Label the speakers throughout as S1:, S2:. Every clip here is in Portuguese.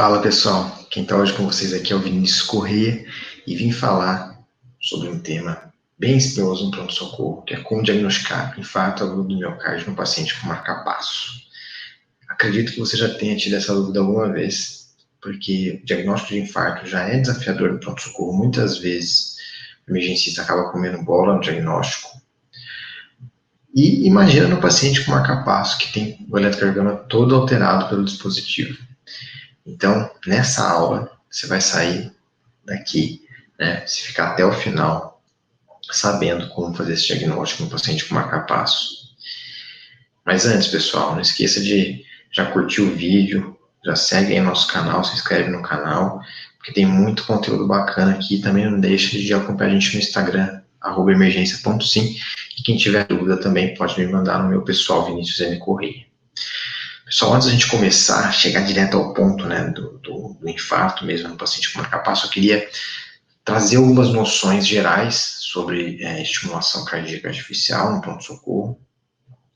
S1: Fala pessoal, quem está hoje com vocês aqui é o Vinícius Corrêa e vim falar sobre um tema bem espinhoso no pronto-socorro, que é como diagnosticar infarto agudo do miocárdio no paciente com marca-passo. Acredito que você já tenha tido essa dúvida alguma vez, porque o diagnóstico de infarto já é desafiador no pronto-socorro. Muitas vezes o emergencista acaba comendo bola no diagnóstico. E imagina no paciente com marca-passo, que tem o eletrocardiograma todo alterado pelo dispositivo. Então, nessa aula, você vai sair daqui, né, se ficar até o final, sabendo como fazer esse diagnóstico no paciente com marca-passo. Mas antes, pessoal, não esqueça de já curtir o vídeo, já segue aí nosso canal, se inscreve no canal, porque tem muito conteúdo bacana aqui. Também não deixe de acompanhar a gente no Instagram, @emergência.sim, e quem tiver dúvida também pode me mandar no meu pessoal, Vinícius M. Corrêa. Pessoal, antes da gente começar, chegar direto ao ponto, né, do infarto mesmo no paciente com marca-passo, eu queria trazer algumas noções gerais sobre estimulação cardíaca artificial no pronto-socorro,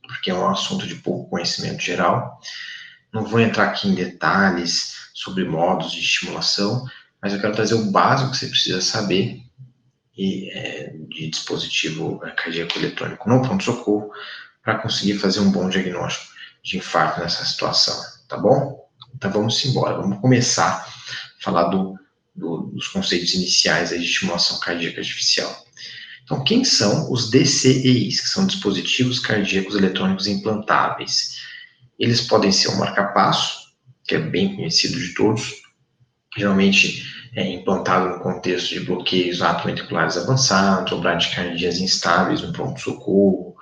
S1: porque é um assunto de pouco conhecimento geral. Não vou entrar aqui em detalhes sobre modos de estimulação, mas eu quero trazer o básico que você precisa saber de dispositivo cardíaco eletrônico no pronto-socorro para conseguir fazer um bom diagnóstico de infarto nessa situação, tá bom? Então vamos embora, vamos começar a falar dos conceitos iniciais de estimulação cardíaca artificial. Então, quem são os DCEIs, que são dispositivos cardíacos eletrônicos implantáveis? Eles podem ser um marca-passo, que é bem conhecido de todos, geralmente é implantado no contexto de bloqueios atrioventriculares avançados ou bradicardias instáveis no pronto-socorro,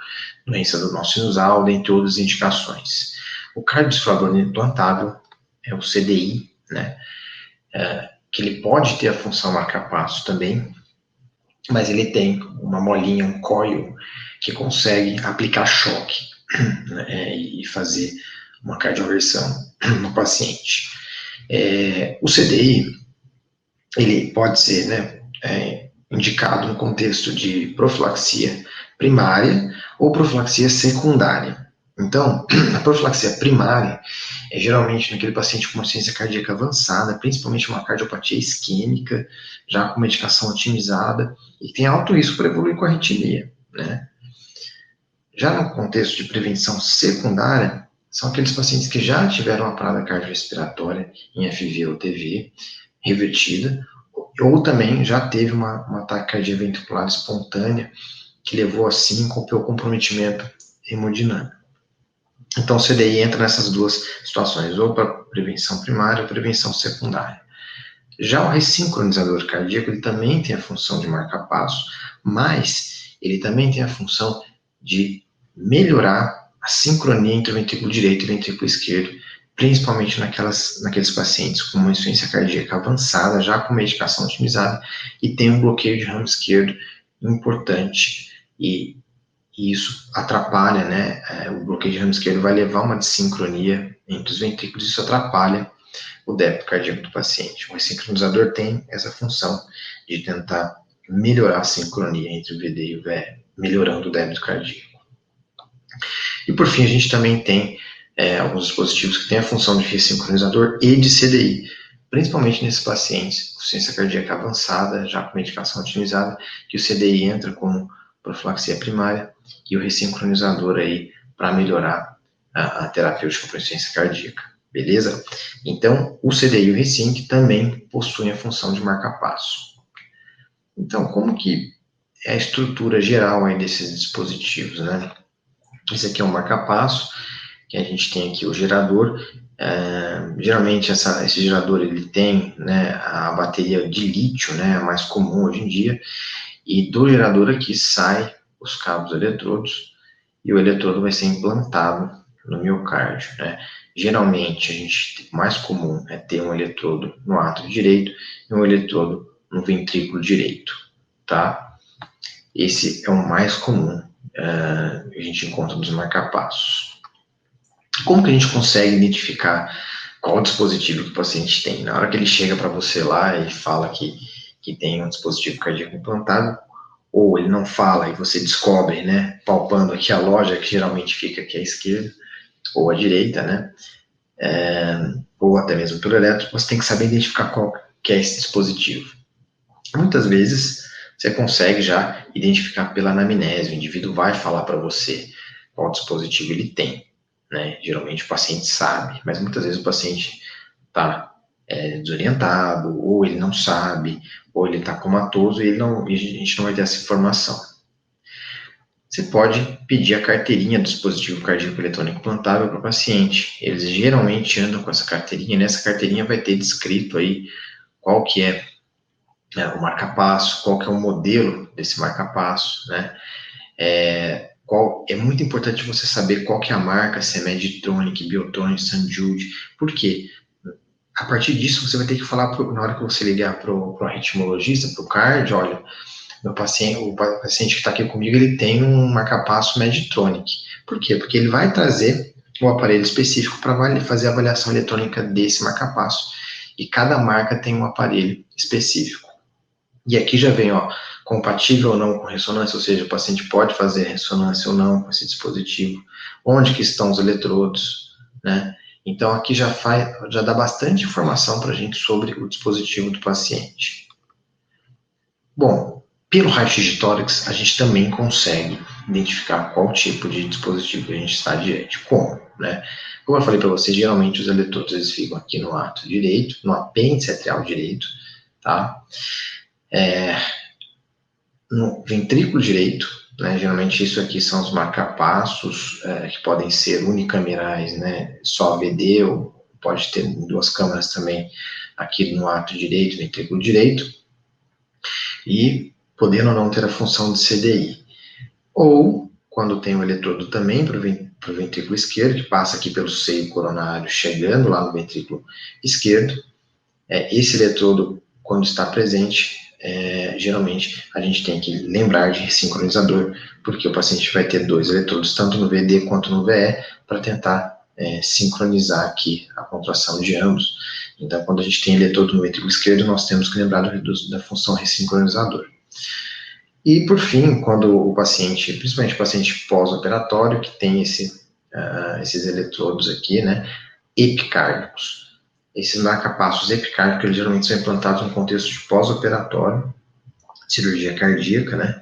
S1: doença do nó sinusal, dentre outras indicações. O cardiodifurador implantável é o CDI, né, que ele pode ter a função marca-passo também, mas ele tem uma molinha, um coil, que consegue aplicar choque, né, e fazer uma cardioversão no paciente. O CDI, ele pode ser, né, indicado no contexto de profilaxia primária ou profilaxia secundária. Então, a profilaxia primária é geralmente naquele paciente com uma insuficiência cardíaca avançada, principalmente uma cardiopatia isquêmica, já com medicação otimizada, e tem alto risco para evoluir com arritmia, né? Já no contexto de prevenção secundária, são aqueles pacientes que já tiveram uma parada cardiorrespiratória em FV ou TV revertida, ou também já teve uma taquicardia ventricular espontânea que levou assim ao comprometimento hemodinâmico. Então, o CDI entra nessas duas situações, ou para prevenção primária ou prevenção secundária. Já o ressincronizador cardíaco, ele também tem a função de marca-passo, mas ele também tem a função de melhorar a sincronia entre o ventrículo direito e o ventrículo esquerdo, principalmente naqueles pacientes com uma insuficiência cardíaca avançada, já com medicação otimizada, e tem um bloqueio de ramo esquerdo importante, e isso atrapalha, né, o bloqueio de ramo esquerdo vai levar a uma desincronia entre os ventrículos, isso atrapalha o débito cardíaco do paciente. O ressincronizador tem essa função de tentar melhorar a sincronia entre o VD e o VE, melhorando o débito cardíaco. E por fim, a gente também tem alguns dispositivos que têm a função de ressincronizador e de CDI, principalmente nesses pacientes com insuficiência cardíaca avançada, já com medicação otimizada, que o CDI entra como profilaxia primária e o ressincronizador aí para melhorar a terapêutica para insuficiência cardíaca, beleza? Então, o CDI e o Resync também possuem a função de marca-passo. Então, como que é a estrutura geral aí desses dispositivos, né? Esse aqui é um marca-passo, que a gente tem aqui o gerador. Geralmente esse gerador ele tem, né, a bateria de lítio, né, a mais comum hoje em dia, e do gerador aqui sai os cabos eletrodos, e o eletrodo vai ser implantado no miocárdio, né? Geralmente, o mais comum é ter um eletrodo no átrio direito e um eletrodo no ventrículo direito, tá? Esse é o mais comum, a gente encontra nos marca-passos. Como que a gente consegue identificar qual dispositivo que o paciente tem? Na hora que ele chega para você lá e fala que tem um dispositivo cardíaco implantado, ou ele não fala e você descobre, né, palpando aqui a loja, que geralmente fica aqui à esquerda, ou à direita, né, ou até mesmo pelo eletro, você tem que saber identificar qual que é esse dispositivo. Muitas vezes você consegue já identificar pela anamnese, o indivíduo vai falar para você qual dispositivo ele tem, né? Geralmente o paciente sabe, mas muitas vezes o paciente está desorientado, ou ele não sabe, ou ele está comatoso e a gente não vai ter essa informação. Você pode pedir a carteirinha do dispositivo cardíaco eletrônico implantável para o paciente. Eles geralmente andam com essa carteirinha, e nessa carteirinha vai ter descrito aí qual que é, né, o marca-passo, qual que é o modelo desse marca-passo, né? É muito importante você saber qual que é a marca, se é Medtronic, Biotronic, St. Jude. Por quê? A partir disso, você vai ter que falar, na hora que você ligar para o arritmologista, para o cardio, olha, o paciente que está aqui comigo, ele tem um marca-passo Medtronic. Por quê? Porque ele vai trazer o aparelho específico para fazer a avaliação eletrônica desse marca-passo. E cada marca tem um aparelho específico. E aqui já vem, ó, compatível ou não com ressonância, ou seja, o paciente pode fazer ressonância ou não com esse dispositivo, onde que estão os eletrodos, né? Então aqui já dá bastante informação para a gente sobre o dispositivo do paciente. Bom, pelo raio-x de tórax, a gente também consegue identificar qual tipo de dispositivo a gente está diante. Como, né? Como eu falei para você, geralmente os eletrodos eles ficam aqui no ato direito, no apêndice atrial direito, tá? No ventrículo direito, né? Geralmente isso aqui são os marcapassos, que podem ser unicamerais, né? Só VD, ou pode ter duas câmaras também aqui no ato direito, ventrículo direito, e podendo ou não ter a função de CDI. Ou, quando tem o eletrodo também para o ventrículo esquerdo, que passa aqui pelo seio coronário, chegando lá no ventrículo esquerdo, esse eletrodo, quando está presente, geralmente a gente tem que lembrar de sincronizador, porque o paciente vai ter dois eletrodos, tanto no VD quanto no VE, para tentar sincronizar aqui a contração de ambos. Então, quando a gente tem eletrodo no ventrículo esquerdo, nós temos que lembrar da função ressincronizador. E, por fim, quando o paciente, principalmente o paciente pós-operatório, que tem esses eletrodos aqui, né, epicárdicos. Esses marcapassos epicárdicos, eles geralmente são implantados no contexto de pós-operatório, cirurgia cardíaca, né,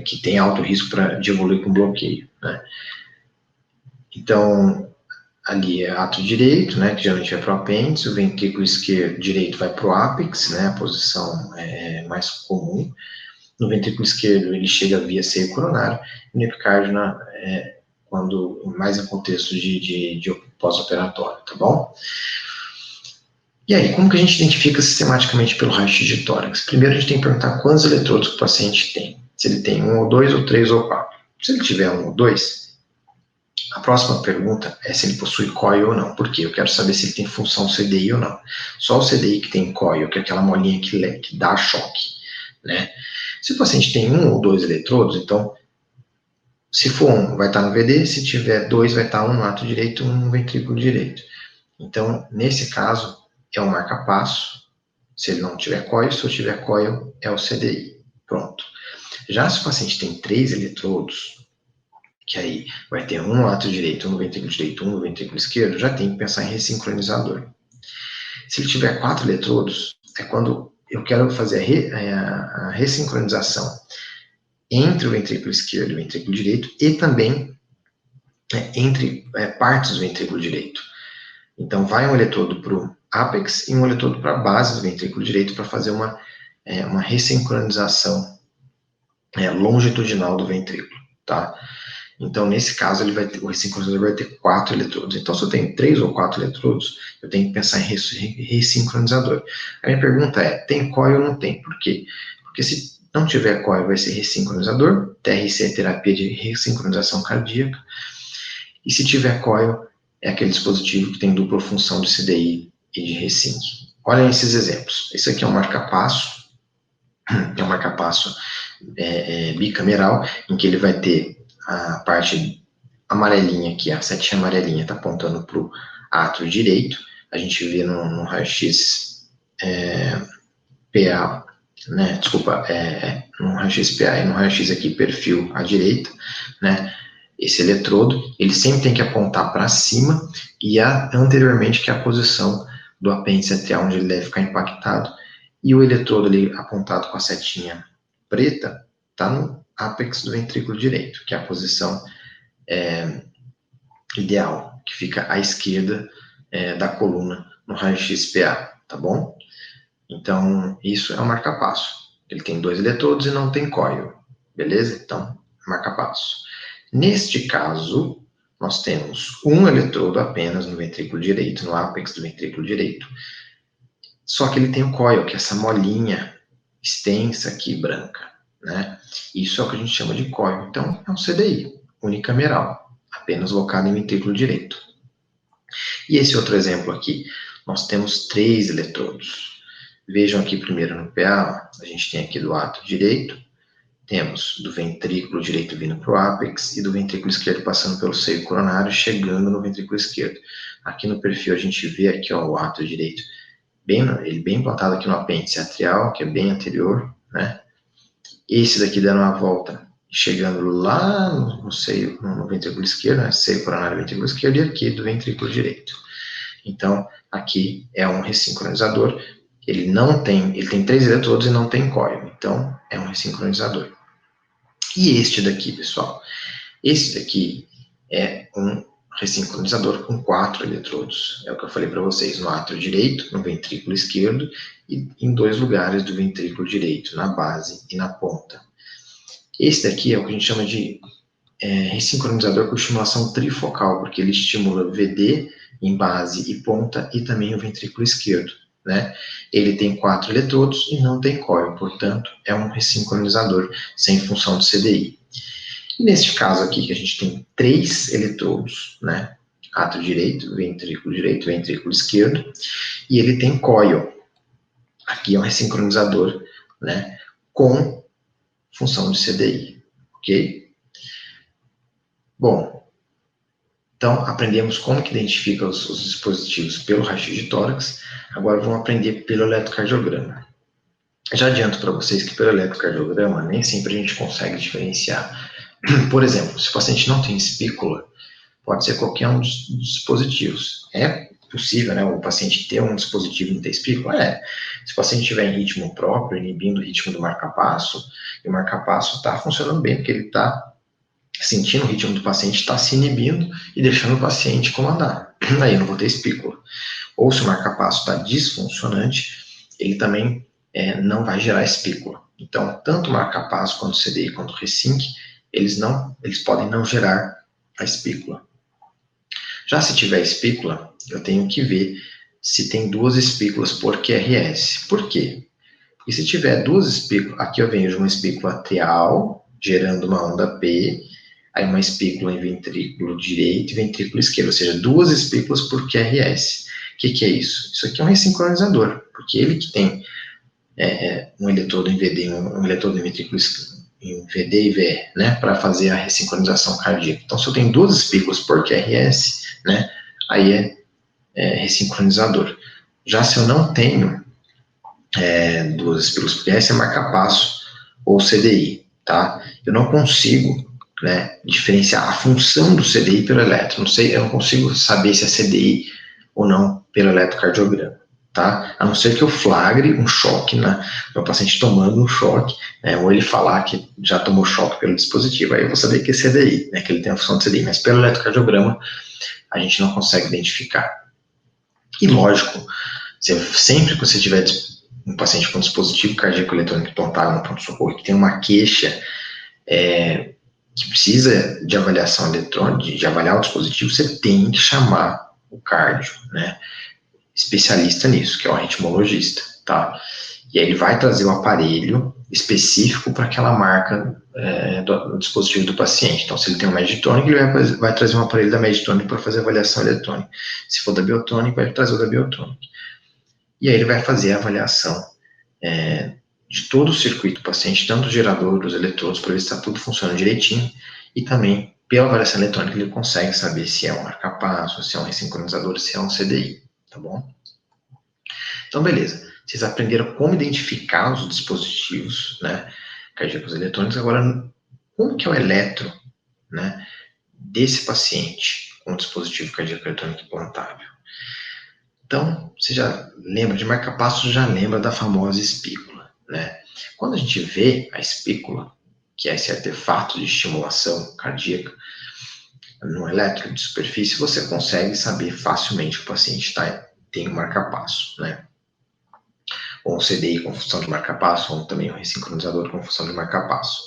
S1: que tem alto risco de evoluir com bloqueio, né. Então, ali é ato direito, né, que geralmente vai para o apêndice, o ventrículo esquerdo direito vai para o ápex, né, a posição mais comum. No ventrículo esquerdo, ele chega via seio coronário, e no epicárdio, quando mais em contexto de pós-operatório, tá bom? E aí, como que a gente identifica sistematicamente pelo raio-x de tórax? Primeiro, a gente tem que perguntar quantos eletrodos que o paciente tem. Se ele tem 1 ou 2, ou 3 ou 4. Se ele tiver 1 ou 2, a próxima pergunta é se ele possui COIL ou não. Por quê? Eu quero saber se ele tem função CDI ou não. Só o CDI que tem COIL, que é aquela molinha que dá choque, né? Se o paciente tem 1 ou 2 eletrodos, então, se for 1, vai estar no VD, se tiver 2, vai estar 1 no ato direito e 1 no ventrículo direito. Então, nesse caso, é o marca-passo. Se ele não tiver COIL, se eu tiver COIL, é o CDI. Pronto. Já se o paciente tem 3 eletrodos, que aí vai ter 1 no ato direito, 1 no ventrículo direito, 1 no ventrículo esquerdo, já tem que pensar em ressincronizador. Se ele tiver 4 eletrodos, é quando eu quero fazer a ressincronização entre o ventrículo esquerdo e o ventrículo direito, e também entre partes do ventrículo direito. Então, vai um eletrodo para o ápex e um eletrodo para a base do ventrículo direito para fazer uma ressincronização longitudinal do ventrículo, tá? Então, nesse caso, o ressincronizador vai ter 4 eletrodos. Então, se eu tenho 3 ou 4 eletrodos, eu tenho que pensar em ressincronizador. A minha pergunta é, tem COIL ou não tem? Por quê? Porque se não tiver COIL, vai ser ressincronizador, TRC é terapia de ressincronização cardíaca, e se tiver COIL, é aquele dispositivo que tem dupla função de CDI e de resync. Olhem esses exemplos. Esse aqui é um marca-passo, bicameral, em que ele vai ter a parte amarelinha aqui, a setinha amarelinha está apontando para o átrio direito. A gente vê no raio-x PA, né? Desculpa, no raio-x PA e no raio-x aqui perfil à direita, né? esse eletrodo, ele sempre tem que apontar para cima e anteriormente, que é a posição do apêndice atrial, onde ele deve ficar impactado. E o eletrodo ali apontado com a setinha preta está no ápex do ventrículo direito, que é a posição ideal, que fica à esquerda da coluna no raio-x PA, tá bom? Então, isso é o marca-passo. Ele tem 2 eletrodos e não tem coil, beleza? Então, marca-passo. Neste caso, nós temos um eletrodo apenas no ventrículo direito, no ápex do ventrículo direito, só que ele tem o coil, que é essa molinha extensa aqui, branca, né? Isso é o que a gente chama de coil. Então, é um CDI, unicameral, apenas locado em ventrículo direito. E esse outro exemplo aqui, nós temos 3 eletrodos. Vejam aqui primeiro no PA, a gente tem aqui do átrio direito, temos do ventrículo direito vindo para o ápex e do ventrículo esquerdo passando pelo seio coronário, chegando no ventrículo esquerdo. Aqui no perfil a gente vê aqui, ó, o átrio direito, ele bem implantado aqui no apêndice atrial, que é bem anterior, né? Esse daqui dando uma volta, chegando lá no seio, no ventrículo esquerdo, né? Seio coronário, ventrículo esquerdo, e aqui do ventrículo direito. Então, aqui é um ressincronizador. Ele tem 3 eletrodos e não tem coil, então é um ressincronizador. E este daqui, pessoal, esse daqui é um ressincronizador com 4 eletrodos. É o que eu falei para vocês, no átrio direito, no ventrículo esquerdo e em 2 lugares do ventrículo direito, na base e na ponta. Esse daqui é o que a gente chama de ressincronizador com estimulação trifocal, porque ele estimula VD em base e ponta e também o ventrículo esquerdo, né? Ele tem 4 eletrodos e não tem coil, portanto, é um ressincronizador sem função de CDI. E neste caso aqui, que a gente tem 3 eletrodos, né? Átrio direito, ventrículo esquerdo, e ele tem coil. Aqui é um ressincronizador, né? Com função de CDI, ok? Bom, então aprendemos como que identifica os dispositivos pelo raio-x de tórax. Agora vamos aprender pelo eletrocardiograma. Já adianto para vocês que pelo eletrocardiograma nem sempre a gente consegue diferenciar. Por exemplo, se o paciente não tem espícula, pode ser qualquer um dos dispositivos. É possível, né, o paciente ter um dispositivo e não ter espícula? É. Se o paciente tiver em ritmo próprio, inibindo o ritmo do marca-passo, e o marca-passo está funcionando bem, porque ele está sentindo o ritmo do paciente, está se inibindo e deixando o paciente comandar. Aí eu não vou ter espícula. Ou se o marca-passo está disfuncionante, ele também não vai gerar espícula. Então, tanto o marca-passo quanto o CDI quanto o resync, eles podem não gerar a espícula. Já se tiver espícula, eu tenho que ver se tem 2 espículas por QRS. Por quê? Porque se tiver 2 espículas, aqui eu vejo uma espícula atrial, gerando uma onda P, aí uma espícula em ventrículo direito e ventrículo esquerdo, ou seja, 2 espículas por QRS. O que é isso? Isso aqui é um ressincronizador, porque ele que tem um eletrodo em VD, um eletrodo em ventrículo em VD e VE, né, para fazer a ressincronização cardíaca. Então, se eu tenho 2 espículas por QRS, né, aí é ressincronizador. Já se eu não tenho 2 espículas por QRS, é marca-passo ou CDI, tá? Eu não consigo, né, diferenciar a função do CDI pelo eletro. Não sei, eu não consigo saber se é CDI ou não pelo eletrocardiograma, tá? A não ser que eu flagre um choque, meu paciente tomando um choque, né, ou ele falar que já tomou choque pelo dispositivo, aí eu vou saber que é CDI, né, que ele tem a função de CDI, mas pelo eletrocardiograma a gente não consegue identificar. E lógico, sempre que você tiver um paciente com dispositivo cardíaco eletrônico implantado no pronto-socorro que tem uma queixa que precisa de avaliação eletrônica, de avaliar o dispositivo, você tem que chamar o cardio, né, especialista nisso, que é o arritmologista, tá? E aí ele vai trazer o aparelho específico para aquela marca do dispositivo do paciente. Então, se ele tem um Medtronic, ele vai trazer um aparelho da Medtronic para fazer a avaliação eletrônica. Se for da Biotronic, vai trazer o da Biotronic. E aí ele vai fazer a avaliação de todo o circuito do paciente, tanto o gerador, dos eletrodos, para ver se está tudo funcionando direitinho, e também, pela avaliação eletrônica, ele consegue saber se é um marca-passo, se é um ressincronizador, se é um CDI, tá bom? Então, beleza. Vocês aprenderam como identificar os dispositivos, né, cardíacos eletrônicos. Agora, como que é o eletro, né, desse paciente com o dispositivo cardíaco eletrônico implantável. Então, você já lembra de marca-passo, já lembra da famosa espícula, né? Quando a gente vê a espícula, que é esse artefato de estimulação cardíaca no elétrodo de superfície, você consegue saber facilmente que o paciente tem um marca-passo, né? Ou um CDI com função de marca-passo, ou também um ressincronizador com função de marca-passo.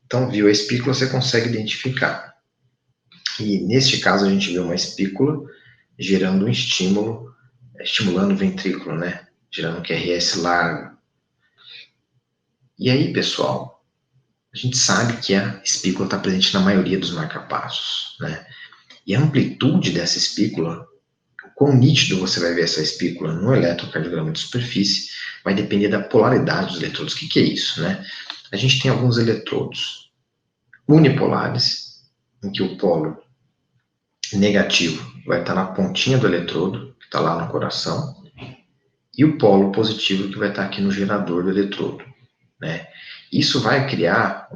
S1: Então, viu a espícula, você consegue identificar. E neste caso, a gente vê uma espícula gerando um estímulo, estimulando o ventrículo, né? Gerando um QRS largo. E aí, pessoal, a gente sabe que a espícula está presente na maioria dos marca-passos, né? E a amplitude dessa espícula, quão nítido você vai ver essa espícula no eletrocardiograma de superfície, vai depender da polaridade dos eletrodos. O que é isso, né? A gente tem alguns eletrodos unipolares, em que o polo negativo vai estar na pontinha do eletrodo, que está lá no coração, e o polo positivo que vai estar aqui no gerador do eletrodo, né? Isso vai criar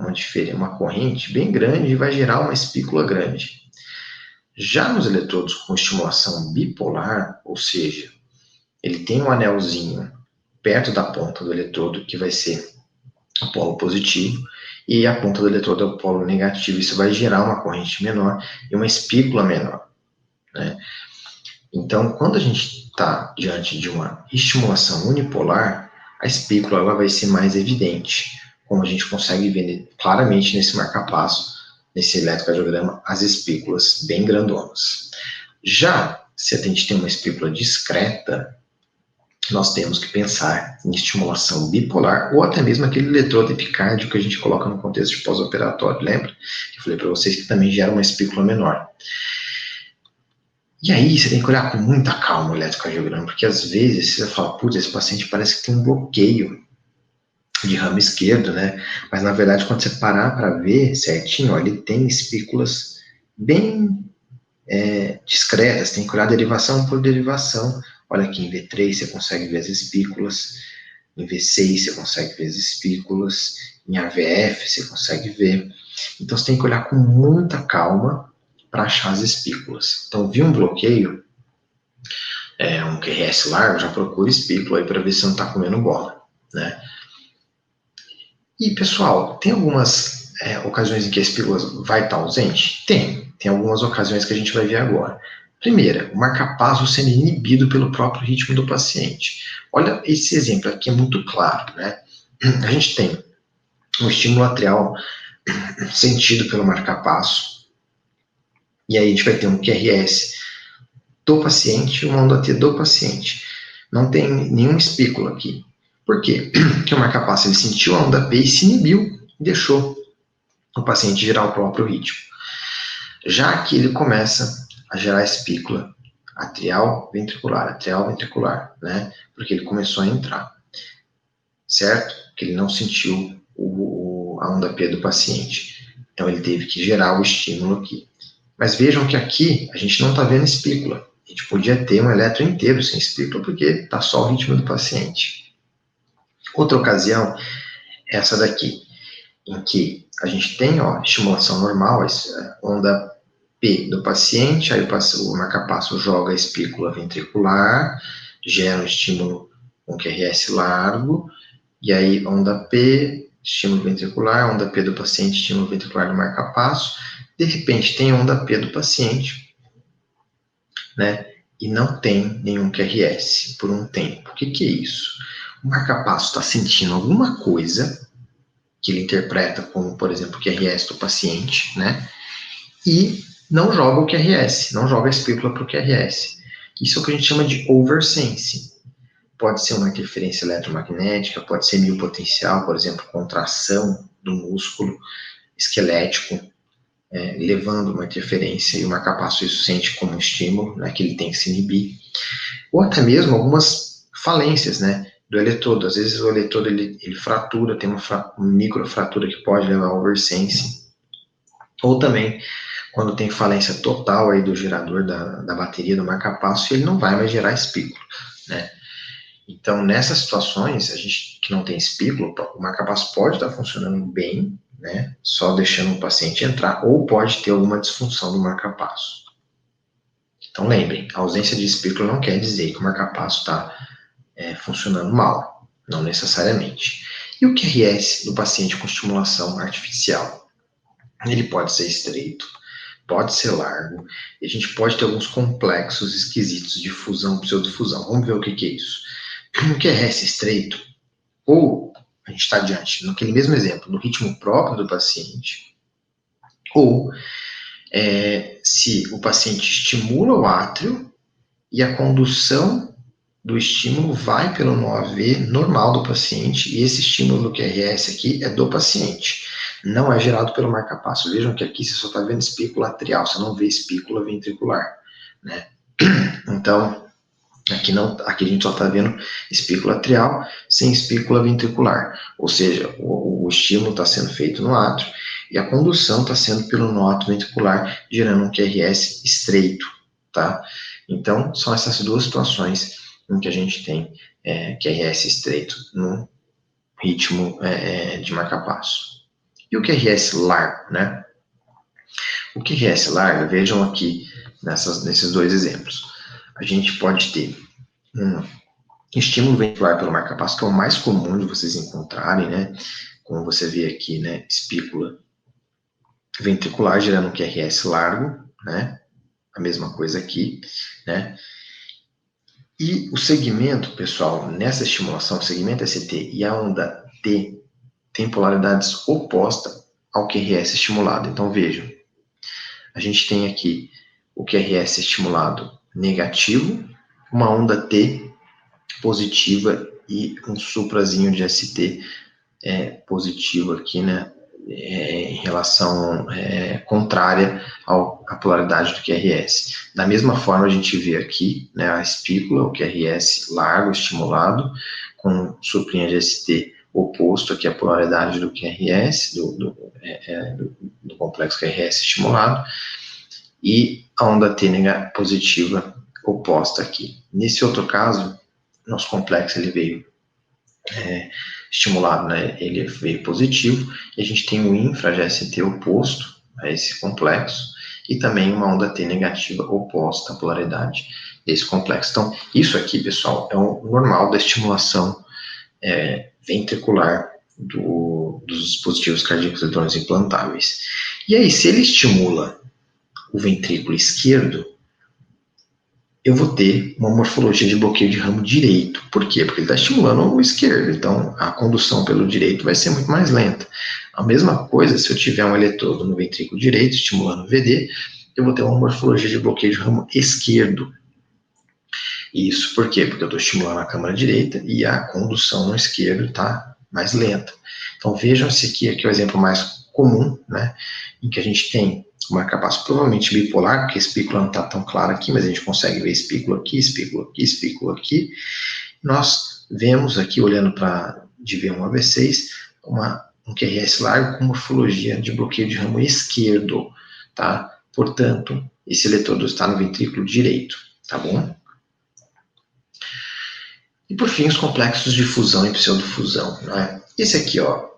S1: uma corrente bem grande e vai gerar uma espícula grande. Já nos eletrodos com estimulação bipolar, ou seja, ele tem um anelzinho perto da ponta do eletrodo, que vai ser o polo positivo, e a ponta do eletrodo é o polo negativo. Isso vai gerar uma corrente menor e uma espícula menor, né? Então, quando a gente está diante de uma estimulação unipolar, a espícula ela vai ser mais evidente, como a gente consegue ver claramente nesse marca-passo, nesse eletrocardiograma, as espículas bem grandonas. Já se a gente tem uma espícula discreta, nós temos que pensar em estimulação bipolar ou até mesmo aquele eletrodo epicárdio que a gente coloca no contexto de pós-operatório. Lembra? Eu falei para vocês que também gera uma espícula menor. E aí você tem que olhar com muita calma o eletrocardiograma, porque às vezes você fala, putz, esse paciente parece que tem um bloqueio de ramo esquerdo, né? Mas na verdade, quando você parar para ver certinho, ó, ele tem espículas bem discretas, tem que olhar derivação por derivação. Olha aqui em V3 você consegue ver as espículas, em V6 você consegue ver as espículas, em AVF você consegue ver. Então você tem que olhar com muita calma para achar as espículas. Então, vi um bloqueio, um QRS largo, já procura espícula aí para ver se não está comendo bola, né? E, pessoal, tem algumas ocasiões em que a espícula vai estar ausente? Tem algumas ocasiões que a gente vai ver agora. Primeira, o marca-passo sendo inibido pelo próprio ritmo do paciente. Olha, esse exemplo aqui é muito claro, né? A gente tem um estímulo atrial sentido pelo marca-passo, e aí a gente vai ter um QRS do paciente e uma onda T do paciente. Não tem nenhuma espícula aqui. Por quê? Porque o marca-passo ele sentiu a onda P e se inibiu e deixou o paciente gerar o próprio ritmo. Já que ele começa a gerar espícula atrial ventricular, né? Porque ele começou a entrar, certo? Porque ele não sentiu a onda P do paciente. Então ele teve que gerar o estímulo aqui. Mas vejam que aqui a gente não está vendo espícula. A gente podia ter um eletro inteiro sem espícula, porque está só o ritmo do paciente. Outra ocasião é essa daqui, em que a gente tem estimulação normal, onda P do paciente, aí o marca-passo joga a espícula ventricular, gera um estímulo com QRS largo, e aí onda P, estímulo ventricular, onda P do paciente, estímulo ventricular do marca-passo, de repente tem onda P do paciente, né? E não tem nenhum QRS por um tempo. O que é isso? O marca-passo está sentindo alguma coisa que ele interpreta como, por exemplo, QRS do paciente, né? E não joga o QRS, não joga a espícula para o QRS. Isso é o que a gente chama de oversensing. Pode ser uma interferência eletromagnética, pode ser miopotencial, por exemplo, contração do músculo esquelético, levando uma interferência, e o marca-passo isso sente como um estímulo, né, que ele tem que se inibir. Ou até mesmo algumas falências, né, do eletrodo. Às vezes o eletrodo ele fratura, tem uma microfratura que pode levar a oversensing. Ou também quando tem falência total aí do gerador da bateria do marca-passo, ele não vai mais gerar espículo, né? Então, nessas situações, a gente que não tem espículo, o marca-passo pode estar funcionando bem, né, só deixando o paciente entrar, ou pode ter alguma disfunção do marca-passo. Então lembrem, a ausência de espícula não quer dizer que o marca-passo está funcionando mal, não necessariamente. E o QRS do paciente com estimulação artificial? Ele pode ser estreito, pode ser largo, e a gente pode ter alguns complexos esquisitos de fusão, pseudofusão. Vamos ver o que é isso. No QRS estreito, ou a gente está diante, naquele mesmo exemplo, no ritmo próprio do paciente, ou se o paciente estimula o átrio e a condução do estímulo vai pelo nó AV normal do paciente, e esse estímulo do QRS aqui é do paciente, não é gerado pelo marca-passo. Vejam que aqui você só está vendo espícula atrial, você não vê espícula ventricular, né? Então, aqui a gente só está vendo espícula atrial sem espícula ventricular, ou seja, o estímulo está sendo feito no átrio e a condução está sendo pelo nó ventricular, gerando um QRS estreito, tá? Então, são essas duas situações em que a gente tem QRS estreito no ritmo de marca-passo. E o QRS largo, né? O QRS largo, vejam aqui nesses dois exemplos. A gente pode ter um estímulo ventricular pelo marca-passo, que é o mais comum de vocês encontrarem, né? Como você vê aqui, né? Espícula ventricular gerando um QRS largo, né? A mesma coisa aqui, né? E o segmento, pessoal, nessa estimulação, o segmento ST e a onda T têm polaridades opostas ao QRS estimulado. Então, vejam, a gente tem aqui o QRS estimulado negativo, uma onda T positiva e um suprazinho de ST positivo aqui, né, em relação contrária à polaridade do QRS. Da mesma forma, a gente vê aqui, né, a espícula, o QRS largo, estimulado, com suprinha de ST oposto aqui à polaridade do QRS, do complexo QRS estimulado, e a onda T positiva oposta aqui. Nesse outro caso, nosso complexo ele veio estimulado, né, ele veio positivo, e a gente tem um infra GST oposto a esse complexo, e também uma onda T negativa oposta à polaridade desse complexo. Então, isso aqui, pessoal, é o normal da estimulação ventricular dos dispositivos cardíacos eletrônicos implantáveis. E aí, se ele estimula o ventrículo esquerdo, eu vou ter uma morfologia de bloqueio de ramo direito. Por quê? Porque ele está estimulando o esquerdo, então a condução pelo direito vai ser muito mais lenta. A mesma coisa se eu tiver um eletrodo no ventrículo direito estimulando o VD, eu vou ter uma morfologia de bloqueio de ramo esquerdo. Isso por quê? Porque eu estou estimulando a câmara direita e a condução no esquerdo está mais lenta. Então vejam esse aqui é o exemplo mais comum, né, em que a gente tem o marca-passo provavelmente bipolar, porque a espícula não está tão clara aqui, mas a gente consegue ver espícula aqui, espícula aqui, espícula aqui. Nós vemos aqui, olhando de V1 a V6, um QRS largo com morfologia de bloqueio de ramo esquerdo, tá? Portanto, esse eletrodo está no ventrículo direito, tá bom? E por fim, os complexos de fusão e pseudofusão, né? Esse aqui, ó,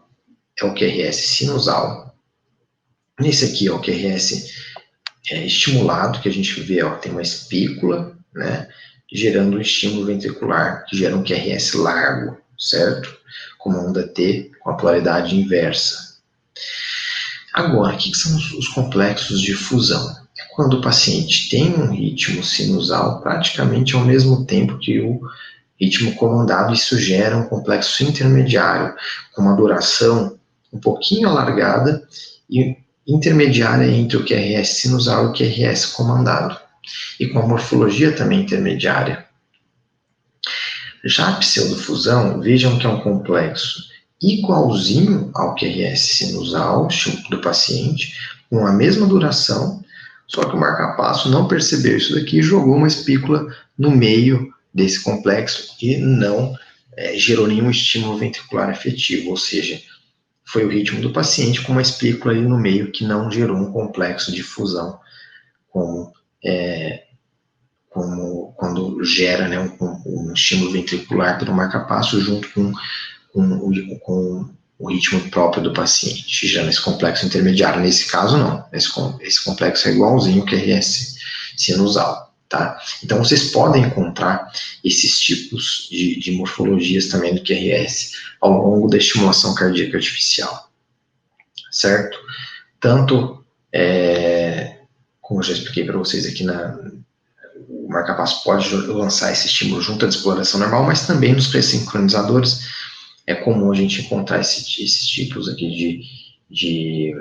S1: é o QRS sinusal. Nesse aqui, ó, o QRS estimulado, que a gente vê, ó, tem uma espícula, né, gerando um estímulo ventricular, que gera um QRS largo, certo? Com uma onda T com a polaridade inversa. Agora, o que são os complexos de fusão? É quando o paciente tem um ritmo sinusal praticamente ao mesmo tempo que o ritmo comandado, isso gera um complexo intermediário, com uma duração um pouquinho alargada e intermediária entre o QRS sinusal e o QRS comandado, e com a morfologia também intermediária. Já a pseudofusão, vejam que é um complexo igualzinho ao QRS sinusal do paciente, com a mesma duração, só que o marca-passo não percebeu isso daqui e jogou uma espícula no meio desse complexo e não gerou nenhum estímulo ventricular efetivo, ou seja, foi o ritmo do paciente com uma espícula ali no meio que não gerou um complexo de fusão, como quando gera, né, um estímulo ventricular pelo marca-passo junto com o ritmo próprio do paciente, gerando esse complexo intermediário. Nesse caso, não. Esse complexo é igualzinho ao QRS sinusal, tá? Então, vocês podem encontrar esses tipos de morfologias também do QRS ao longo da estimulação cardíaca artificial, certo? Tanto, como eu já expliquei para vocês aqui, o marca-passo pode lançar esse estímulo junto à exploração normal, mas também nos pré-sincronizadores é comum a gente encontrar esses tipos aqui de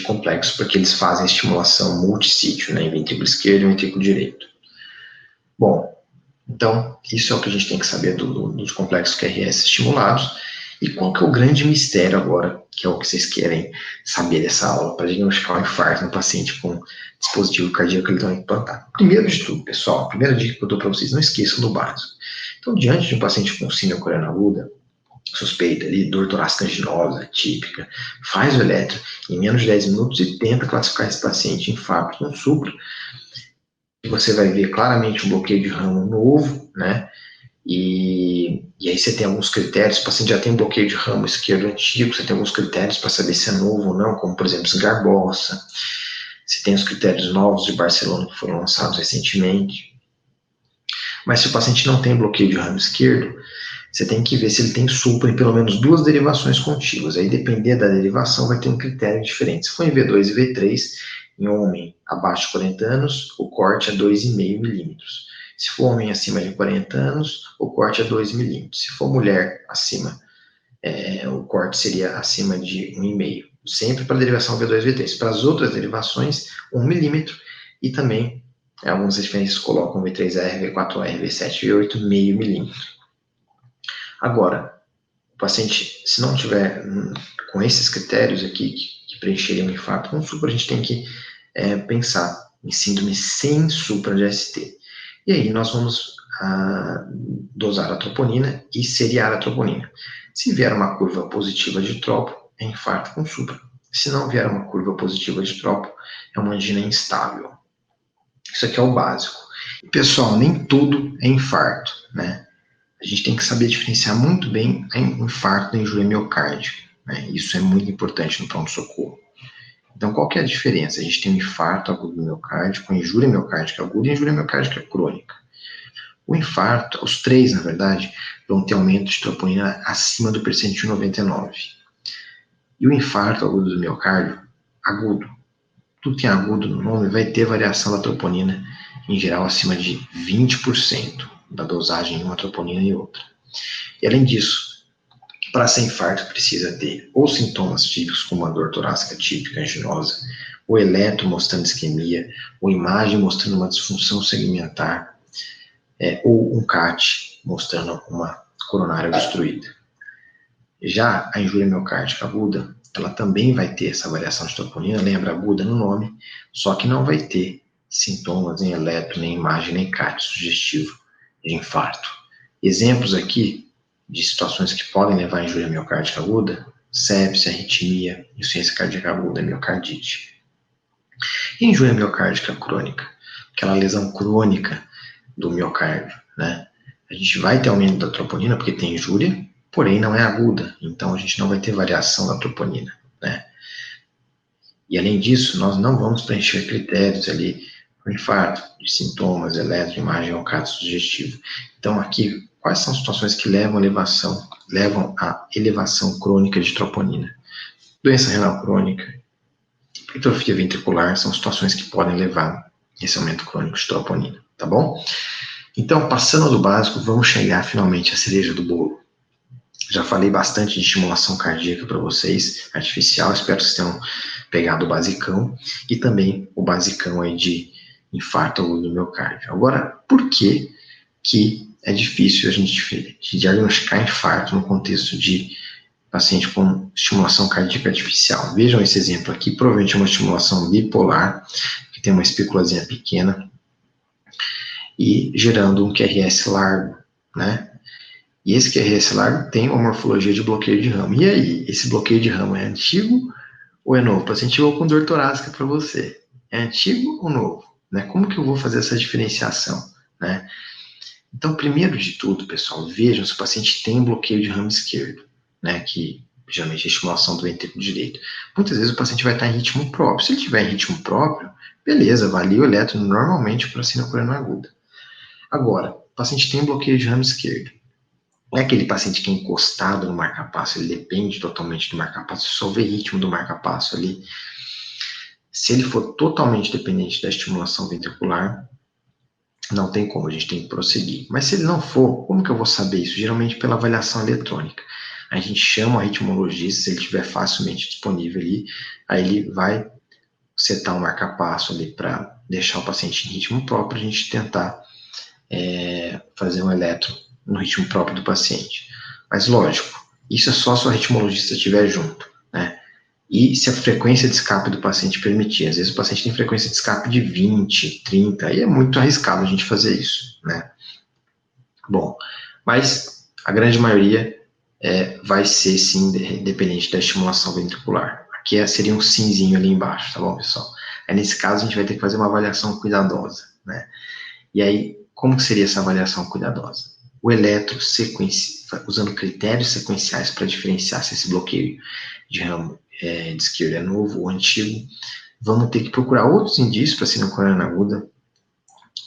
S1: complexo, porque eles fazem estimulação multissítio, né, em ventrículo esquerdo e ventrículo direito. Bom, então, isso é o que a gente tem que saber dos complexos QRS estimulados. E qual que é o grande mistério agora, que é o que vocês querem saber dessa aula, para diagnosticar um infarto no paciente com dispositivo cardíaco que eles vão implantar? Primeiro de tudo, pessoal, a primeira dica que eu dou para vocês, não esqueçam do básico. Então, diante de um paciente com síndrome coreana aguda, suspeita ali, dor torácica anginosa, típica, faz o eletro em menos de 10 minutos e tenta classificar esse paciente em infarto com supra. E você vai ver claramente um bloqueio de ramo novo, né? E aí você tem alguns critérios, o paciente já tem um bloqueio de ramo esquerdo antigo, você tem alguns critérios para saber se é novo ou não, como por exemplo Sgarbossa, você tem os critérios novos de Barcelona que foram lançados recentemente. Mas se o paciente não tem bloqueio de ramo esquerdo, você tem que ver se ele tem supra em pelo menos 2 derivações contíguas. Aí, depender da derivação, vai ter um critério diferente. Se for em V2 e V3, em homem abaixo de 40 anos, o corte é 2,5 milímetros. Se for homem acima de 40 anos, o corte é 2 milímetros. Se for mulher acima, o corte seria acima de 1,5. Sempre para a derivação V2 e V3. Para as outras derivações, 1 milímetro. E também, algumas referências colocam V3R, V4R, V7 e V8, meio milímetro. Agora, o paciente, se não tiver com esses critérios aqui, que preencheriam o infarto com supra, a gente tem que pensar em síndrome sem supra de ST. E aí nós vamos dosar a troponina e seriar a troponina. Se vier uma curva positiva de tropo, é infarto com supra. Se não vier uma curva positiva de tropo, é uma angina instável. Isso aqui é o básico. Pessoal, nem tudo é infarto, né? A gente tem que saber diferenciar muito bem infarto da injúria miocárdica, né? Isso é muito importante no pronto-socorro. Então, qual que é a diferença? A gente tem um infarto agudo do miocárdio, com injúria miocárdica aguda e injúria miocárdica crônica. O infarto, os três, na verdade, vão ter aumento de troponina acima do percentil 99. E o infarto agudo do miocárdio, agudo, tudo que tem agudo no nome, vai ter variação da troponina, em geral, acima de 20% da dosagem em uma troponina e outra. E além disso, para ser infarto precisa ter ou sintomas típicos como a dor torácica típica anginosa, o eletro mostrando isquemia, ou imagem mostrando uma disfunção segmentar, ou um CAT mostrando uma coronária obstruída. Já a injúria miocárdica aguda, ela também vai ter essa variação de troponina, lembra aguda no nome, só que não vai ter sintomas em eletro, nem imagem, nem CAT sugestivo de infarto. Exemplos aqui de situações que podem levar a injúria miocárdica aguda: sepse, arritmia, insuficiência cardíaca aguda, miocardite. E injúria miocárdica crônica, aquela lesão crônica do miocárdio, né? A gente vai ter aumento da troponina porque tem injúria, porém não é aguda, então a gente não vai ter variação da troponina, né? E além disso, nós não vamos preencher critérios ali para infarto, de sintomas, eletro, imagem ou caso sugestivo. Então aqui, quais são as situações que levam à elevação crônica de troponina? Doença renal crônica, hipertrofia ventricular, são situações que podem levar esse aumento crônico de troponina, tá bom? Então, passando do básico, vamos chegar finalmente à cereja do bolo. Já falei bastante de estimulação cardíaca para vocês, artificial, espero que vocês tenham pegado o basicão, e também o basicão aí de infarto agudo do miocárdio. Agora, por que é difícil a gente diagnosticar infarto no contexto de paciente com estimulação cardíaca artificial? Vejam esse exemplo aqui, provavelmente é uma estimulação bipolar, que tem uma espículazinha pequena, e gerando um QRS largo, né? E esse QRS largo tem uma morfologia de bloqueio de ramo. E aí, esse bloqueio de ramo é antigo ou é novo? O paciente chegou com dor torácica para você. É antigo ou novo? Né? Como que eu vou fazer essa diferenciação? Né? Então, primeiro de tudo, pessoal, vejam se o paciente tem bloqueio de ramo esquerdo, né? Que geralmente a estimulação do ventrículo direito. Muitas vezes o paciente vai estar em ritmo próprio. Se ele estiver em ritmo próprio, beleza, avalia o eletro normalmente para síndrome coronariana aguda. Agora, o paciente tem bloqueio de ramo esquerdo. Não é aquele paciente que é encostado no marca-passo, ele depende totalmente do marca-passo, só vê ritmo do marca-passo ali. Se ele for totalmente dependente da estimulação ventricular, não tem como, a gente tem que prosseguir. Mas se ele não for, como que eu vou saber isso? Geralmente pela avaliação eletrônica. A gente chama o arritmologista, se ele estiver facilmente disponível ali, aí ele vai setar um marca-passo ali para deixar o paciente em ritmo próprio, a gente tentar fazer um eletro no ritmo próprio do paciente. Mas lógico, isso é só se o arritmologista estiver junto, né? E se a frequência de escape do paciente permitir. Às vezes o paciente tem frequência de escape de 20, 30, aí é muito arriscado a gente fazer isso, né? Bom, mas a grande maioria vai ser, sim, dependente da estimulação ventricular. Aqui seria um simzinho ali embaixo, tá bom, pessoal? Aí, nesse caso, a gente vai ter que fazer uma avaliação cuidadosa, né? E aí, como que seria essa avaliação cuidadosa? O eletro usando critérios sequenciais para diferenciar se esse bloqueio de ramo de esquerda é novo ou antigo. Vamos ter que procurar outros indícios para síndrome coronariana aguda.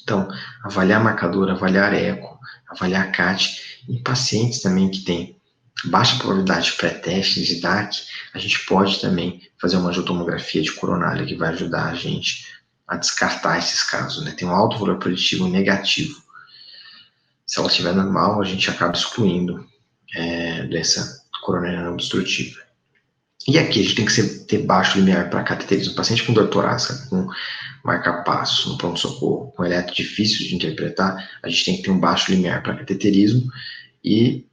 S1: Então, avaliar marcador, avaliar eco, avaliar CAT. Em pacientes também que têm baixa probabilidade de pré-teste de DAC, a gente pode também fazer uma angiotomografia de coronária que vai ajudar a gente a descartar esses casos, né? Tem um alto valor preditivo negativo. Se ela estiver normal, a gente acaba excluindo doença coronariana obstrutiva. E aqui a gente tem que ter baixo limiar para cateterismo. Paciente com dor torácica, com marca-passo no pronto-socorro, com eletro difícil de interpretar, a gente tem que ter um baixo limiar para cateterismo e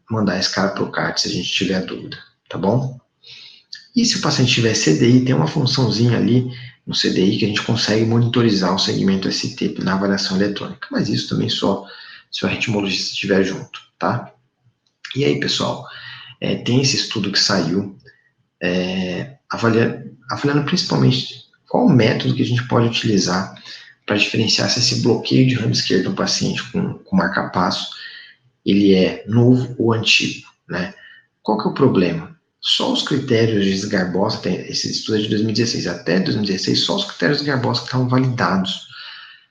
S1: mandar esse cara para o CAT se a gente tiver dúvida, tá bom? E se o paciente tiver CDI, tem uma funçãozinha ali no CDI que a gente consegue monitorizar o segmento ST na avaliação eletrônica, mas isso também só se o arritmologista estiver junto, tá? E aí, pessoal, tem esse estudo que saiu, avaliando principalmente qual o método que a gente pode utilizar para diferenciar se esse bloqueio de ramo esquerdo no paciente com marca-passo, ele é novo ou antigo, né? Qual que é o problema? Só os critérios de Sgarbossa, esse estudo é de 2016, até 2016, só os critérios de Sgarbossa que estavam validados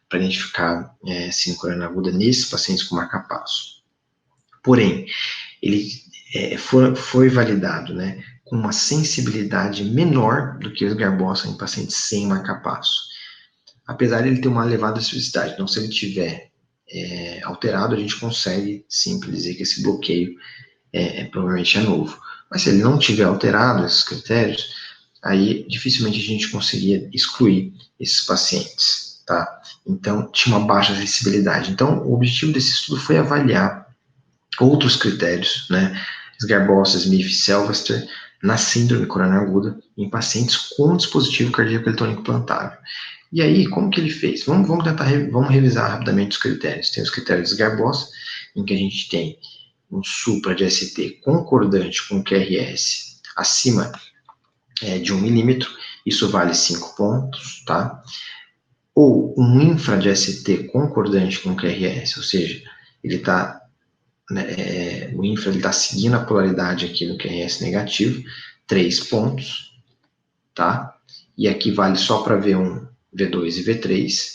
S1: para identificar síndrome coronariana aguda nesses pacientes com marca-passo. Porém, ele foi validado, né, com uma sensibilidade menor do que o Sgarbossa em pacientes sem marca-passo. Apesar de ele ter uma elevada especificidade, então se ele tiver alterado, a gente consegue sempre dizer que esse bloqueio provavelmente é novo. Mas se ele não tiver alterado esses critérios, aí dificilmente a gente conseguiria excluir esses pacientes, tá? Então, tinha uma baixa sensibilidade. Então, o objetivo desse estudo foi avaliar outros critérios, né? Sgarbossa, Smith, Sylvester, na síndrome coronariana aguda em pacientes com dispositivo cardíaco eletrônico implantável. E aí, como que ele fez? Vamos revisar rapidamente os critérios. Tem os critérios de Sgarbossa, em que a gente tem um supra de ST concordante com QRS acima de 1 milímetro, isso vale 5 pontos, tá? Ou um infra de ST concordante com QRS, ou seja, ele está o infra está seguindo a polaridade aqui no QRS negativo, 3 pontos, tá? E aqui vale só para V1, V2 e V3.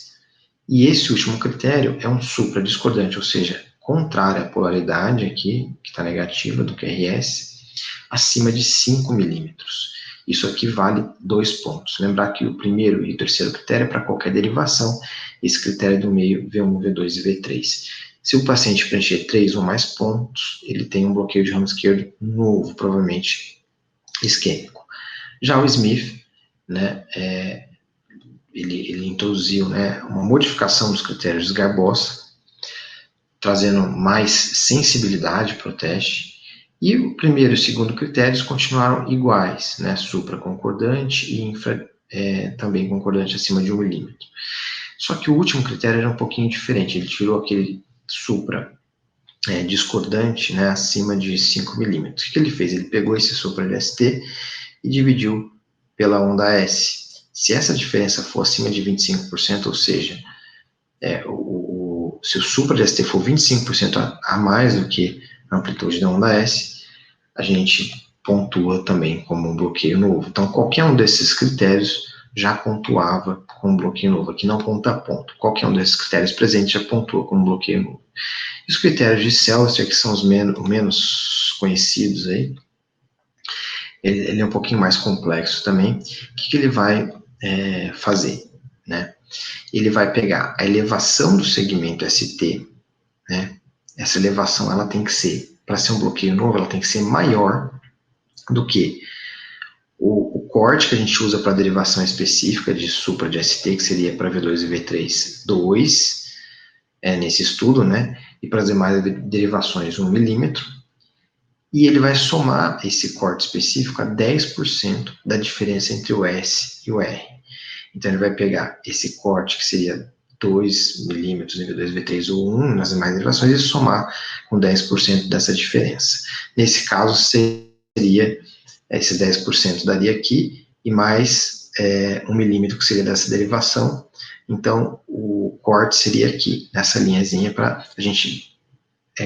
S1: E esse último critério é um supra discordante, ou seja, contrária à polaridade aqui, que está negativa do QRS, acima de 5 milímetros. Isso aqui vale 2 pontos. Lembrar que o primeiro e o terceiro critério é para qualquer derivação, esse critério do meio, V1, V2 e V3. Se o paciente preencher 3 ou mais pontos, ele tem um bloqueio de ramo esquerdo novo, provavelmente isquêmico. Já o Smith, né, ele introduziu, né, uma modificação dos critérios de Sgarbossa, trazendo mais sensibilidade para o teste, e o primeiro e o segundo critérios continuaram iguais, né, supra concordante e infra também concordante acima de 1 milímetro. Só que o último critério era um pouquinho diferente, ele tirou aquele supra discordante, né, acima de 5 milímetros. O que ele fez? Ele pegou esse supra de ST e dividiu pela onda S. Se essa diferença for acima de 25%, ou seja, se o supra de ST for 25% a mais do que a amplitude da onda S, a gente pontua também como um bloqueio novo. Então, qualquer um desses critérios já pontuava como bloqueio novo. Aqui não ponta a ponto. Qualquer um desses critérios presentes já pontua como bloqueio novo. Os critérios de Seltzer, que são os menos conhecidos aí, ele é um pouquinho mais complexo também. O que ele vai fazer? Né? Ele vai pegar a elevação do segmento ST, né? Essa elevação ela tem que ser, para ser um bloqueio novo, ela tem que ser maior do que o corte que a gente usa para derivação específica de supra de ST, que seria para V2 e V3, 2, nesse estudo, né? E para as demais derivações, 1 milímetro. E ele vai somar esse corte específico a 10% da diferença entre o S e o R. Então, ele vai pegar esse corte, que seria 2 milímetros em V2, V3 ou 1 nas demais derivações, e somar com 10% dessa diferença. Nesse caso, seria esses 10% daria aqui, e mais 1 milímetro, que seria dessa derivação. Então, o corte seria aqui, nessa linhazinha, para a gente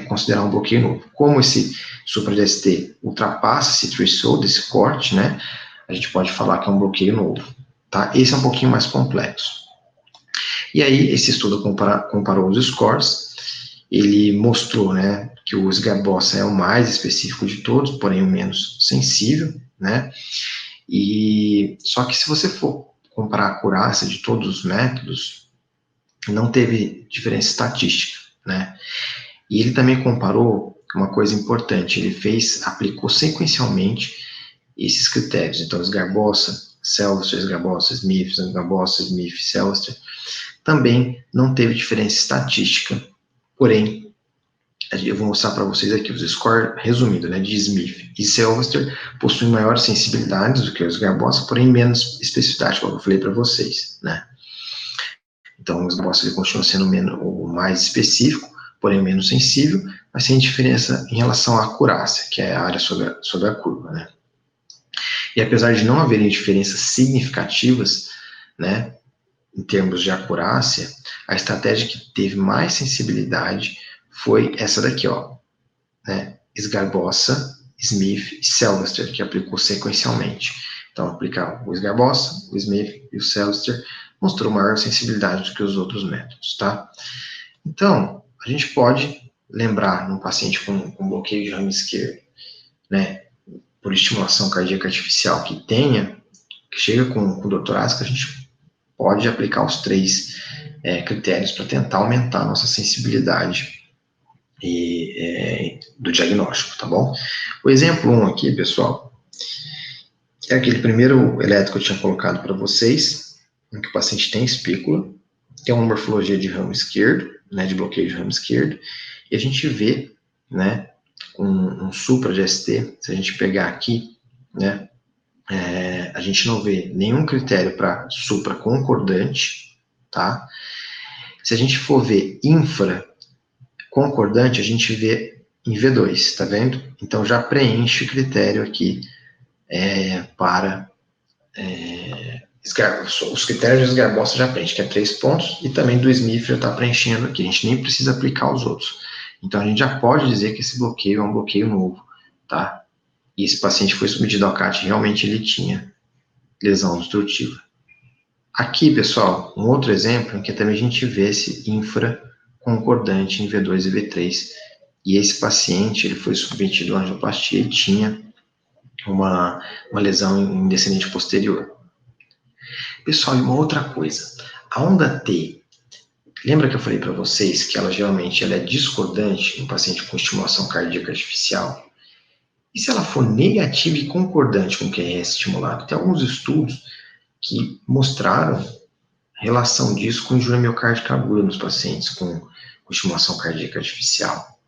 S1: considerar um bloqueio novo. Como esse supra de ST ultrapassa esse threshold, esse corte, né, a gente pode falar que é um bloqueio novo. Tá? Esse é um pouquinho mais complexo. E aí, esse estudo comparou os scores, ele mostrou, né, que o SGAR-BOSA é o mais específico de todos, porém o menos sensível, né, e só que se você for comparar a acurácia de todos os métodos, não teve diferença estatística, né, e ele também comparou uma coisa importante, ele aplicou sequencialmente esses critérios, então SGAR-BOSA, Selster, SGAR-BOSA, Smith, SGAR-BOSA, Smith, Selster, também não teve diferença estatística, porém, eu vou mostrar para vocês aqui os scores, resumindo, né, de Smith e Selster possuem maiores sensibilidades do que os SGAR-BOSA, porém menos especificidade, como eu falei para vocês, né. Então, o SGAR-BOSA continua sendo o mais específico, porém menos sensível, mas sem diferença em relação à acurácia, que é a área sobre a curva, né. E apesar de não haverem diferenças significativas, né, em termos de acurácia, a estratégia que teve mais sensibilidade foi essa daqui, ó, né, SGAR-BOSA, Smith e Selster, que aplicou sequencialmente. Então, aplicar o SGAR-BOSA, o Smith e o Selster mostrou maior sensibilidade do que os outros métodos, tá? Então, a gente pode lembrar num paciente com bloqueio de ramo esquerdo, né, por estimulação cardíaca artificial que chega com dor torácica, a gente pode aplicar os 3 critérios para tentar aumentar a nossa sensibilidade do diagnóstico, tá bom? O exemplo 1 aqui, pessoal, é aquele primeiro elétrico que eu tinha colocado para vocês, em que o paciente tem espícula, tem uma morfologia de ramo esquerdo, né, de bloqueio de ramo esquerdo, e a gente vê, né, um supra de ST, se a gente pegar aqui, né, a gente não vê nenhum critério para supra concordante, tá? Se a gente for ver infra concordante, a gente vê em V2, tá vendo? Então já preenche o critério aqui para os critérios de SGAR-BOSA já preenche, que é 3 pontos, e também do Smith já está preenchendo aqui, a gente nem precisa aplicar os outros. Então a gente já pode dizer que esse bloqueio é um bloqueio novo, tá? E esse paciente foi submetido ao CAT, realmente ele tinha lesão obstrutiva. Aqui, pessoal, um outro exemplo em que também a gente vê esse infra concordante em V2 e V3, e esse paciente ele foi submetido à angioplastia e tinha uma lesão em descendente posterior. Pessoal, e uma outra coisa, a onda T, lembra que eu falei para vocês que ela geralmente é discordante em paciente com estimulação cardíaca artificial? E se ela for negativa e concordante com o QRS estimulado? Tem alguns estudos que mostraram relação disso com injúria miocárdica aguda nos pacientes com estimulação cardíaca artificial.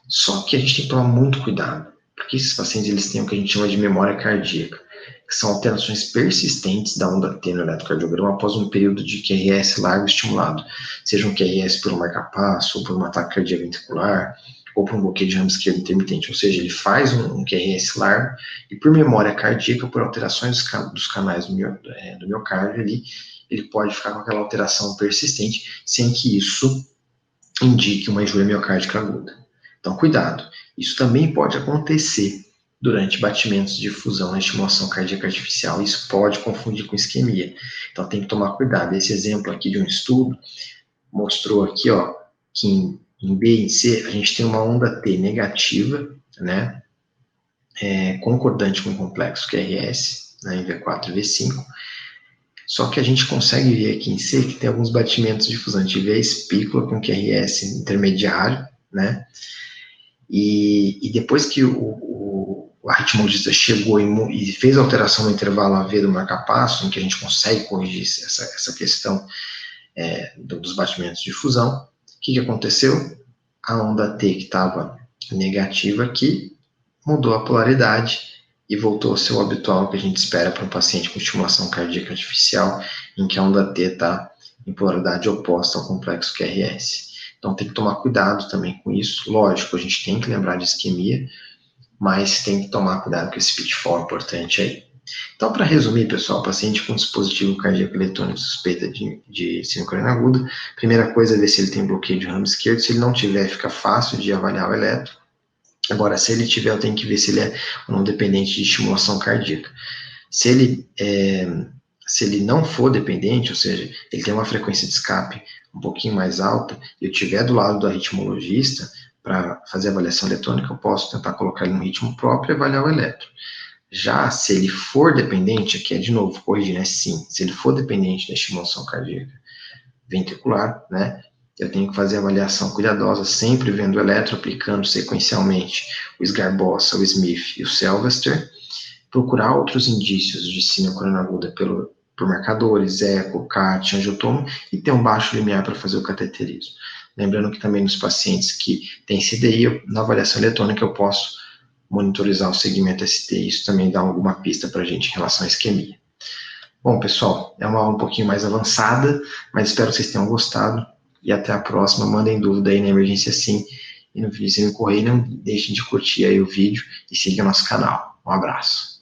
S1: Só que a gente tem que tomar muito cuidado, porque esses pacientes eles têm o que a gente chama de memória cardíaca, que são alterações persistentes da onda T no eletrocardiograma após um período de QRS largo estimulado, seja um QRS por um marca-passo, ou por um ataque cardíaco ventricular, ou por um bloqueio de ramo esquerdo intermitente, ou seja, ele faz um QRS largo e por memória cardíaca, por alterações dos canais do miocárdio ali, ele pode ficar com aquela alteração persistente sem que isso indique uma injúria miocárdica aguda. Então, cuidado. Isso também pode acontecer durante batimentos de fusão na estimulação cardíaca artificial. Isso pode confundir com isquemia, então tem que tomar cuidado. Esse exemplo aqui de um estudo mostrou aqui, ó, que em B e em C a gente tem uma onda T negativa, né, concordante com o complexo QRS, né, em V4 e V5, só que a gente consegue ver aqui em C que tem alguns batimentos de fusão. A gente vê a espícula com QRS intermediário, né, e depois que o arritmologista chegou e fez a alteração no intervalo AV do marcapasso, em que a gente consegue corrigir essa questão dos batimentos de fusão, o que aconteceu? A onda T que estava negativa aqui mudou a polaridade e voltou ao seu habitual que a gente espera para um paciente com estimulação cardíaca artificial, em que a onda T está em polaridade oposta ao complexo QRS. Então tem que tomar cuidado também com isso. Lógico, a gente tem que lembrar de isquemia, mas tem que tomar cuidado com esse pitfall importante aí. Então, para resumir, pessoal, paciente com dispositivo cardíaco eletrônico suspeita de síndrome coronariana aguda, primeira coisa é ver se ele tem bloqueio de ramo esquerdo. Se ele não tiver, fica fácil de avaliar o eletro. Agora, se ele tiver, eu tenho que ver se ele é ou não dependente de estimulação cardíaca. Se ele não for dependente, ou seja, ele tem uma frequência de escape um pouquinho mais alta, e eu estiver do lado do arritmologista para fazer a avaliação eletrônica, eu posso tentar colocar ele no ritmo próprio e avaliar o eletro. Já se ele for dependente, aqui é de novo, corrigindo, sim, se ele for dependente da estimulação cardíaca ventricular, né, eu tenho que fazer a avaliação cuidadosa, sempre vendo o eletro, aplicando sequencialmente o Sgarbossa, o Smith e o Sylvester, procurar outros indícios de síndrome coronariana aguda por marcadores, eco, CAT, angiotomo, e ter um baixo limiar para fazer o cateterismo. Lembrando que também nos pacientes que têm CDI, na avaliação eletrônica eu posso monitorizar o segmento ST, isso também dá alguma pista para a gente em relação à isquemia. Bom, pessoal, é uma aula um pouquinho mais avançada, mas espero que vocês tenham gostado, e até a próxima. Mandem dúvida aí na Emergência Sim, e no Vídeo Correio, não deixem de curtir aí o vídeo e siga nosso canal. Um abraço.